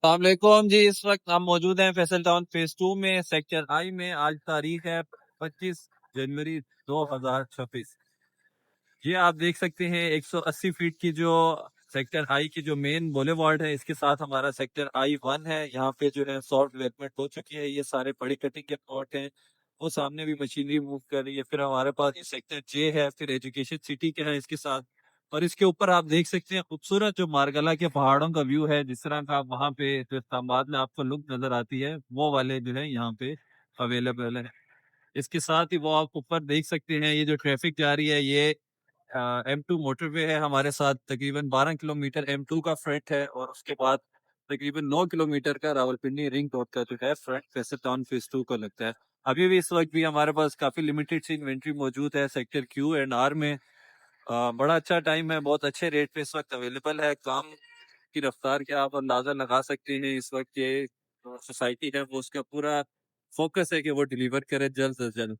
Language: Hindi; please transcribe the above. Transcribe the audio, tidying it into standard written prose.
अस्सलामुअलैकुम जी। इस वक्त हम मौजूद हैं फैसल टाउन फेज 2 में सेक्टर आई में। आज तारीख है 25 जनवरी 2026। ये आप देख सकते हैं 180 फीट की जो सेक्टर आई की जो मेन बुलेवार्ड है, इसके साथ हमारा सेक्टर I-1 है। यहाँ पे जो है सॉफ्ट डेवलपमेंट हो चुकी है। ये सारे बड़ी कटिंग के प्लॉट हैं। वो सामने भी मशीनरी मूव कर रही है। फिर हमारे पास ये सेक्टर J है, फिर एजुकेशन सिटी का है इसके साथ। और इसके ऊपर आप देख सकते हैं खूबसूरत जो मारगला के पहाड़ों का व्यू है। जिस तरह का वहाँ पे जो इस्लामाबाद में आपको लुक नजर आती है, वो वाले जो है यहाँ पे अवेलेबल है। इसके साथ ही वो आप ऊपर देख सकते हैं, ये जो ट्रैफिक जा रही है, ये M2 मोटरवे है। हमारे साथ तकरीबन 12 किलोमीटर M2 का फ्रंट है, और उसके बाद तकरीबन 9 किलोमीटर का रावलपिंडी रिंग रोड का जो है फ्रंट फैसल टाउन फेज 2 को लगता है। अभी भी इस वक्त भी हमारे पास काफी लिमिटेड सी इन्वेंट्री मौजूद है सेक्टर Q&R में। बड़ा अच्छा टाइम है, बहुत अच्छे रेट पे इस वक्त अवेलेबल है। काम की रफ्तार के आप अंदाजा लगा सकते हैं। इस वक्त ये सोसाइटी है वो उसका पूरा फोकस है कि वो डिलीवर करे जल्द से जल्द।